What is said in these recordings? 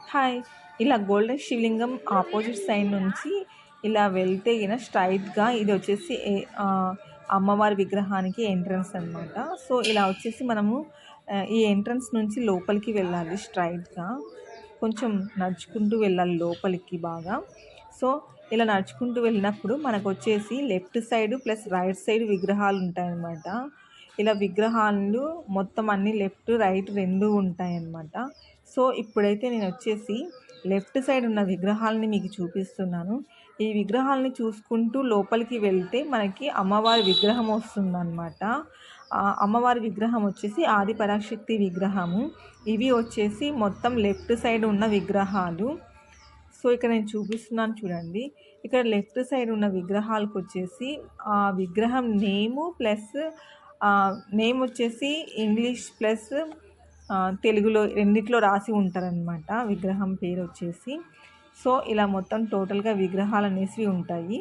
Hi! ఇలా golden శివలింగం opposite side నుంచి ఇలా వెళ్తే స్ట్రైట్‌గా ఇది వచ్చేసి అమ్మవారి విగ్రహానికి ఎంట్రన్స్ అనమాట. సో, ఇలా వచ్చేసి మనము ఈ ఎంట్రన్స్ నుంచి లోపలికి వెళ్ళాలి స్ట్రైట్‌గా. కొంచెం నడుచుకుంటూ వెళ్ళాలి లోపలికి బాగా. సో, ఇలా నడుచుకుంటూ వెళ్ళినప్పుడు మనకొచ్చేసి left side plus right side విగ్రహాలు ఉంటాయన్నమాట. ఇలా విగ్రహాలు మొత్తం అన్నీ లెఫ్ట్, రైట్ 2 ఉంటాయన్నమాట. సో, ఇప్పుడైతే నేనొచ్చేసి లెఫ్ట్ సైడ్ ఉన్న విగ్రహాలని మీకు చూపిస్తున్నాను. ఈ విగ్రహాలని చూసుకుంటూ లోపలికి వెళ్తే మనకి అమ్మవారి విగ్రహం వస్తుందన్నమాట. అమ్మవారి విగ్రహం వచ్చేసి ఆదిపరాశక్తి విగ్రహము. ఇవి వచ్చేసి మొత్తం లెఫ్ట్ సైడ్ ఉన్న విగ్రహాలు. సో, ఇక్కడ నేను చూపిస్తున్నాను చూడండి. ఇక్కడ లెఫ్ట్ సైడ్ ఉన్న విగ్రహాలకొచ్చేసి ఆ విగ్రహం నేము ప్లస్ నేమ్ వచ్చేసి ఇంగ్లీష్ ప్లస్ తెలుగులో రెండిట్లో రాసి ఉంటారనమాట విగ్రహం పేరు వచ్చేసి. సో, ఇలా మొత్తం టోటల్‌గా విగ్రహాలు అనేసివి ఉంటాయి.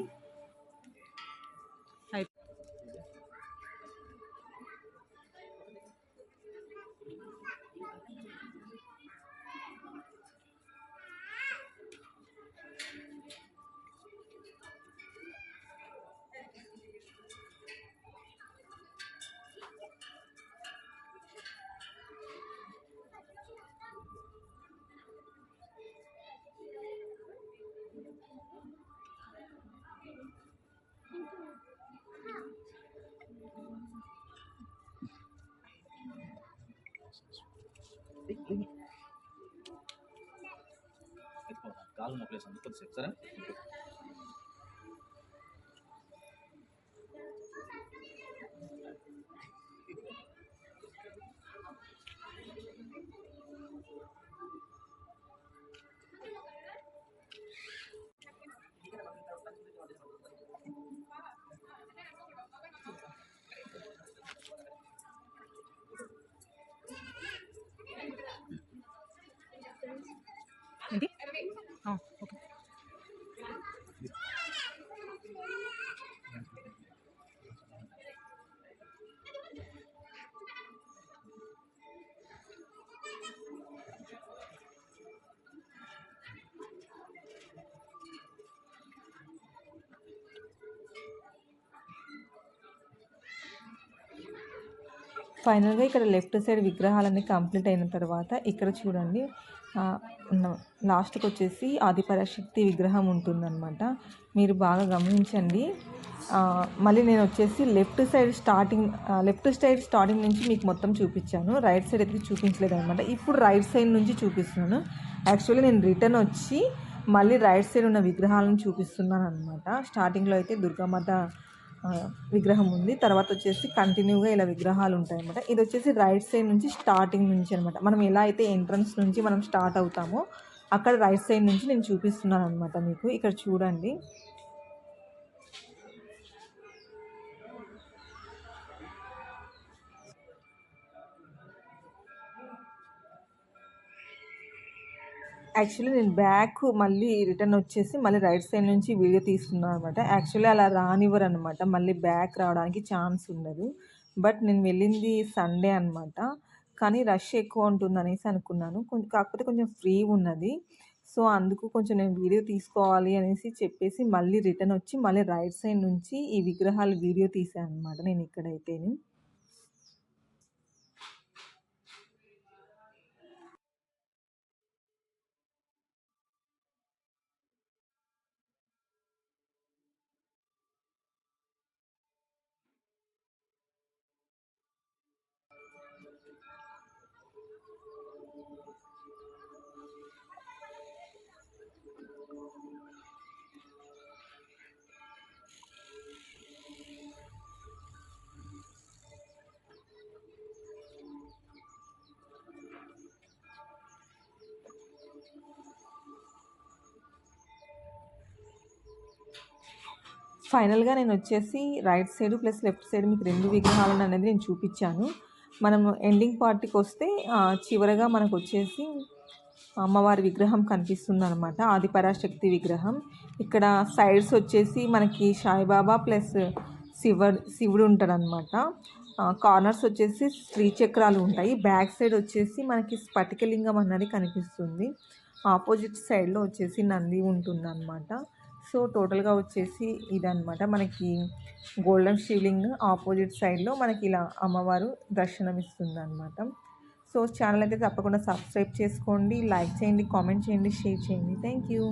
కాలు నొప్పలేసి అందుకు కొద్దిసేపు సరే. ఏంటి? ఓకే. ఫైనల్‌గా ఇక్కడ లెఫ్ట్ సైడ్ విగ్రహాలన్నీ కంప్లీట్ అయిన తర్వాత ఇక్కడ చూడండి లాస్ట్‌కొచ్చేసి ఆదిపరాశక్తి విగ్రహం ఉంటుందన్నమాట. మీరు బాగా గమనించండి. మళ్ళీ నేను వచ్చేసి లెఫ్ట్ సైడ్ స్టార్టింగ్ నుంచి మీకు మొత్తం చూపించాను. రైట్ సైడ్ అయితే చూపించలేదన్నమాట. ఇప్పుడు రైట్ సైడ్ నుంచి చూపిస్తున్నాను. యాక్చువల్లీ నేను రిటర్న్ వచ్చి మళ్ళీ రైట్ సైడ్ ఉన్న విగ్రహాలను చూపిస్తున్నాను అనమాట. స్టార్టింగ్లో అయితే దుర్గామాత విగ్రహం ఉంది. తర్వాత వచ్చేసి కంటిన్యూగా ఇలా విగ్రహాలు ఉంటాయన్నమాట. ఇది వచ్చేసి రైట్ సైడ్ నుంచి స్టార్టింగ్ నుంచి అనమాట. మనం ఎలా అయితే ఎంట్రన్స్ నుంచి మనం స్టార్ట్ అవుతామో అక్కడ రైట్ సైడ్ నుంచి నేను చూపిస్తున్నాను అనమాట మీకు. ఇక్కడ చూడండి. యాక్చువల్లీ నేను బ్యాక్ మళ్ళీ రిటర్న్ వచ్చేసి మళ్ళీ రైట్ సైడ్ నుంచి వీడియో తీస్తున్నాను అనమాట. యాక్చువల్లీ అలా రానివ్వరు అనమాట. మళ్ళీ బ్యాక్ రావడానికి ఛాన్స్ ఉండదు. బట్ నేను వెళ్ళింది సండే అనమాట. కానీ రష్ ఎక్కువ ఉంటుంది అనేసి అనుకున్నాను. కాకపోతే కొంచెం ఫ్రీ ఉన్నది. సో, అందుకు కొంచెం నేను వీడియో తీసుకోవాలి అనేసి చెప్పేసి మళ్ళీ రిటర్న్ వచ్చి మళ్ళీ రైట్ సైడ్ నుంచి ఈ విగ్రహాలు వీడియో తీసాను అనమాట నేను ఇక్కడైతేని. ఫైనల్‌గా నేను వచ్చేసి right side plus left side మీకు 2 విగ్రహాలను అనేది నేను చూపించాను. మనము ఎండింగ్ పార్ట్‌కి వస్తే చివరగా మనకు వచ్చేసి అమ్మవారి విగ్రహం కనిపిస్తుందనమాట. ఆదిపరాశక్తి విగ్రహం. ఇక్కడ సైడ్స్ వచ్చేసి మనకి సాయిబాబా ప్లస్ శివుడు ఉంటాడనమాట. కార్నర్స్ వచ్చేసి శ్రీచక్రాలు ఉంటాయి. బ్యాక్ సైడ్ వచ్చేసి మనకి స్ఫటికలింగం అన్నది కనిపిస్తుంది. ఆపోజిట్ సైడ్లో వచ్చేసి నంది ఉంటుందన్నమాట. సో టోటల్గా వచ్చేసి ఇదన్నమాట మనకి గోల్డెన్ శివలింగం ఆపోజిట్ సైడ్లో మనకి ఇలా అమ్మవారు దర్శనమిస్తుంది అన్నమాట. సో ఛానల్ అయితే తప్పకుండా సబ్స్క్రైబ్ చేసుకోండి, లైక్ చేయండి, కామెంట్ చేయండి, షేర్ చేయండి. Thank you.